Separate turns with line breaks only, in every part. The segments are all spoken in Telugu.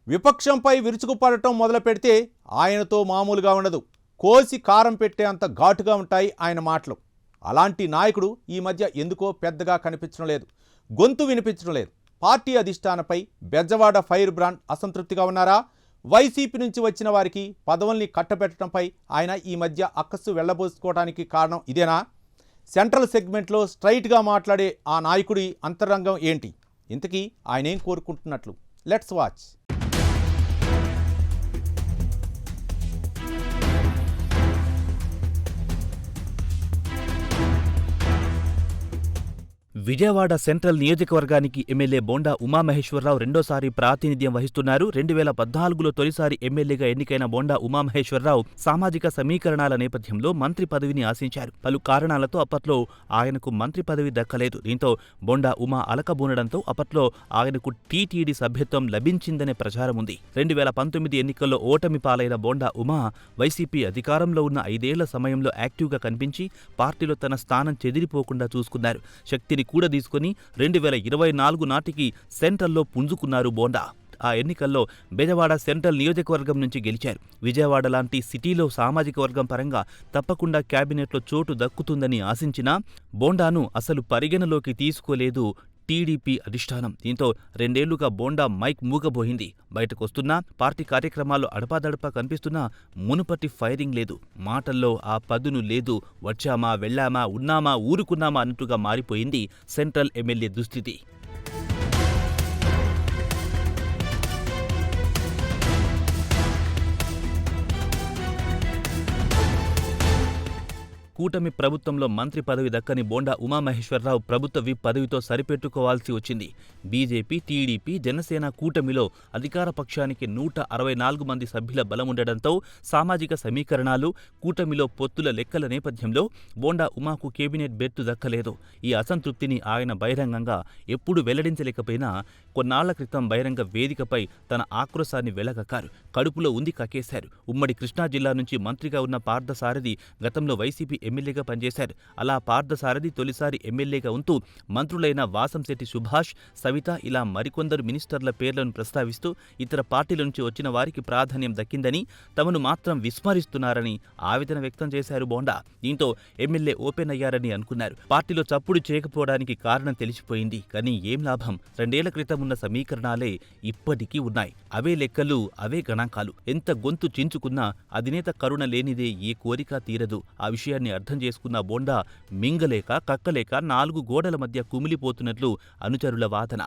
విపక్షంపై విరుచుకుపడటం మొదలుపెడితే ఆయనతో మామూలుగా ఉండదు. కోసి కారం పెట్టే అంత ఘాటుగా ఉంటాయి ఆయన మాటలు. అలాంటి నాయకుడు ఈ మధ్య ఎందుకో పెద్దగా కనిపించడం లేదు, గొంతు వినిపించడం లేదు. పార్టీ అధిష్టానపై బెజవాడ ఫైర్ బ్రాండ్ అసంతృప్తిగా ఉన్నారా? వైసీపీ నుంచి వచ్చిన వారికి పదవుల్ని కట్టబెట్టడంపై ఆయన ఈ మధ్య అక్కస్సు వెళ్లబోసుకోవడానికి కారణం ఇదేనా? సెంట్రల్ సెగ్మెంట్లో స్ట్రైట్గా మాట్లాడే ఆ నాయకుడి అంతరంగం ఏంటి? ఇంతకీ ఆయన ఏం కోరుకుంటున్నట్లు? Let's watch.
విజయవాడ సెంట్రల్ నియోజకవర్గానికి ఎమ్మెల్యే బోండా ఉమామహేశ్వరరావు రెండోసారి ప్రాతినిధ్యం వహిస్తున్నారు. 2014లో తొలిసారి ఎమ్మెల్యేగా ఎన్నికైన బోండా ఉమామహేశ్వరరావు సామాజిక సమీకరణాల నేపథ్యంలో మంత్రి పదవిని ఆశించారు. పలు కారణాలతో అప్పట్లో ఆయనకు మంత్రి పదవి దక్కలేదు. దీంతో బోండా ఉమా అలకబూనడంతో అప్పట్లో ఆయనకు టీటీడీ సభ్యత్వం లభించిందనే ప్రచారం ఉంది. 2019 ఎన్నికల్లో ఓటమి పాలైన బోండా ఉమా వైసీపీ అధికారంలో ఉన్న 5 ఏళ్ల సమయంలో యాక్టివ్గా కనిపించి పార్టీలో తన స్థానం చెదిరిపోకుండా చూసుకున్నారు. శక్తిని కూడా తీసుకుని 2024 నాటికి సెంట్రల్లో పుంజుకున్నారు బోండా. ఆ ఎన్నికల్లో బెజవాడ సెంట్రల్ నియోజకవర్గం నుంచి గెలిచారు. విజయవాడ లాంటి సిటీలో సామాజిక వర్గం పరంగా తప్పకుండా క్యాబినెట్లో చోటు దక్కుతుందని ఆశించినా బోండాను అసలు పరిగణలోకి తీసుకోలేదు టీడీపీ అధిష్టానం. దీంతో 2 ఏళ్లుగా బోండా మైక్ మూగబోయింది. బయటకొస్తున్నా పార్టీ కార్యక్రమాల్లో అడపాదడపా కనిపిస్తున్నా మునుపటి ఫైరింగ్ లేదు. మాటల్లో ఆ పదును లేదు. వచ్చామా, వెళ్లామా, ఉన్నామా, ఊరుకున్నామా అన్నట్టుగా మారిపోయింది సెంట్రల్ ఎమ్మెల్యే దుస్థితి. కూటమి ప్రభుత్వంలో మంత్రి పదవి దక్కని బోండా ఉమామహేశ్వరరావు ప్రభుత్వ విప్ పదవితో సరిపెట్టుకోవాల్సి వచ్చింది. బీజేపీ, టీడీపీ, జనసేన కూటమిలో అధికార పక్షానికి 164 మంది సభ్యుల బలముండడంతో సామాజిక సమీకరణాలు, కూటమిలో పొత్తుల లెక్కల నేపథ్యంలో బోండా ఉమాకు కేబినెట్ బెర్తు దక్కలేదు. ఈ అసంతృప్తిని ఆయన బహిరంగంగా ఎప్పుడు వెల్లడించలేకపోయినా కొన్నాళ్ల క్రితం బహిరంగ వేదికపై తన ఆక్రోశాన్ని వెళ్లగక్కారు. కడుపులో ఉంది కక్కేశారు. ఉమ్మడి కృష్ణా జిల్లా నుంచి మంత్రిగా ఉన్న పార్థసారథి గతంలో వైసీపీ ఎమ్మెల్యేగా పనిచేశారు. అలా పార్థసారథి తొలిసారి ఎమ్మెల్యేగా ఉంటూ మంత్రులైన వాసంశెట్టి సుభాష్, సవిత ఇలా మరికొందరు మినిస్టర్ల పేర్లను ప్రస్తావిస్తూ ఇతర పార్టీల నుంచి వచ్చిన వారికి ప్రాధాన్యం దక్కిందని, తమను మాత్రం విస్మరిస్తున్నారని ఆవేదన వ్యక్తం చేశారు బోండా. దీంతో ఎమ్మెల్యే ఓపెన్ అయ్యారని అనుకున్నారు. పార్టీలో చప్పుడు చేయకపోవడానికి కారణం తెలిసిపోయింది. కానీ ఏం లాభం? 2 ఏళ్ల క్రితం ఉన్న సమీకరణాలే ఇప్పటికీ ఉన్నాయి. అవే లెక్కలు, అవే గణాంకాలు. ఎంత గొంతు చించుకున్నా అధినేత కరుణ లేనిదే ఏ కోరిక తీరదు. ఆ విషయాన్ని అర్థం చేసుకున్న బోండా మింగలేక కక్కలేక 4 గోడల మధ్య కుమిలిపోతున్నట్లు అనుచరుల వాదన.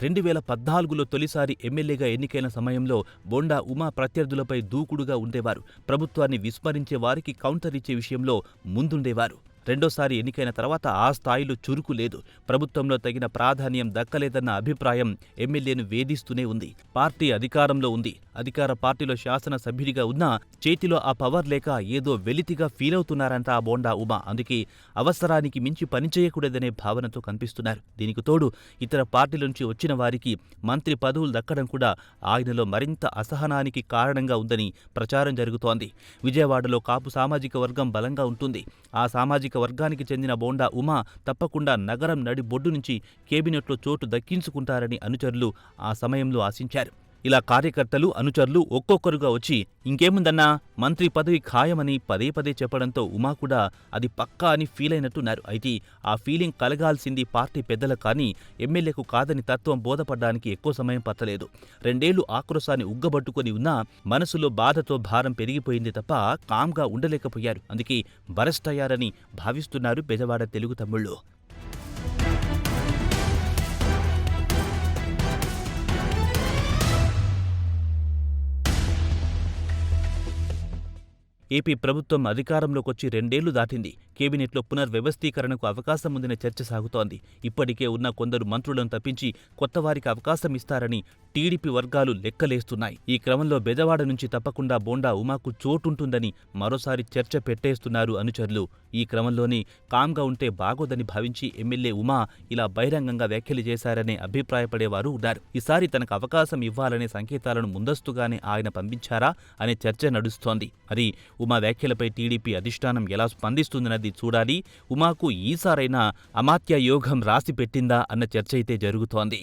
రెండు 2014లో తొలిసారి ఎమ్మెల్యేగా ఎన్నికైన సమయంలో బోండా ఉమా ప్రత్యర్థులపై దూకుడుగా ఉండేవారు. ప్రభుత్వాన్ని విస్మరించే వారికి కౌంటర్ ఇచ్చే విషయంలో ముందుండేవారు. రెండోసారి ఎన్నికైన తర్వాత ఆ స్థాయిలో చురుకు లేదు. ప్రభుత్వంలో తగిన ప్రాధాన్యం దక్కలేదన్న అభిప్రాయం ఎమ్మెల్యేను వేధిస్తూనే ఉంది. పార్టీ అధికారంలో ఉంది. అధికార పార్టీలో శాసనసభ్యుడిగా ఉన్నా చేతిలో ఆ పవర్ లేక ఏదో వెలితిగా ఫీలవుతున్నారంట ఆ బోండా ఉమా. అందుకే అవసరానికి మించి పనిచేయకూడదనే భావనతో కనిపిస్తున్నారు. దీనికి తోడు ఇతర పార్టీల నుంచి వచ్చిన వారికి మంత్రి పదవులు దక్కడం కూడా ఆయనలో మరింత అసహనానికి కారణంగా ఉందని ప్రచారం జరుగుతోంది. విజయవాడలో కాపు సామాజిక వర్గం బలంగా ఉంటుంది. ఆ సామాజిక వర్గానికి చెందిన బోండా ఉమా తప్పకుండా నగరం నడిబొడ్డు నుంచి కేబినెట్లో చోటు దక్కించుకుంటారని అనుచరులు ఆ సమయంలో ఆశించారు. ఇలా కార్యకర్తలు, అనుచరులు ఒక్కొక్కరుగా వచ్చి ఇంకేముందన్నా మంత్రి పదవి ఖాయమని పదే పదే చెప్పడంతో ఉమా కూడా అది పక్కా అని ఫీల్ అయినట్టున్నారు. అయితే ఆ ఫీలింగ్ కలగాల్సింది పార్టీ పెద్దలకు కానీ ఎమ్మెల్యేకు కాదని తత్వం బోధపడ్డానికి ఎక్కువ సమయం పట్టలేదు. 2 ఏళ్లు ఆక్రోశాన్ని ఉగ్గబట్టుకుని ఉన్నా మనసులో బాధతో భారం పెరిగిపోయింది తప్ప కామ్గా ఉండలేకపోయారు. అందుకే బరస్ట్ అయ్యారని భావిస్తున్నారు బెజవాడ తెలుగు తమ్ముళ్ళు. ఏపీ ప్రభుత్వం అధికారంలోకొచ్చి 2 ఏళ్లు దాటింది. కేబినెట్లో పునర్వ్యవస్థీకరణకు అవకాశం ఉందనే చర్చ సాగుతోంది. ఇప్పటికే ఉన్న కొందరు మంత్రులను తప్పించి కొత్తవారికి అవకాశం ఇస్తారని టీడీపీ వర్గాలు లెక్కలేస్తున్నాయి. ఈ క్రమంలో బెజవాడ నుంచి తప్పకుండా బోండా ఉమాకు చోటుంటుందని మరోసారి చర్చ పెట్టేస్తున్నారు అనుచరులు. ఈ క్రమంలోనే కామ్గా ఉంటే బాగోదని భావించి ఎమ్మెల్యే ఉమా ఇలా బహిరంగంగా వ్యాఖ్యలు చేశారనే అభిప్రాయపడేవారు ఉన్నారు. ఈసారి తనకు అవకాశం ఇవ్వాలనే సంకేతాలను ముందస్తుగానే ఆయన పంపించారా అనే చర్చ నడుస్తోంది. మరి ఉమా వ్యాఖ్యలపై టీడీపీ అధిష్టానం ఎలా స్పందిస్తుందన్నది చూడాలి. ఉమాకు ఈసారైనా అమాత్య యోగం రాసి పెట్టిందా అన్న చర్చ అయితే జరుగుతోంది.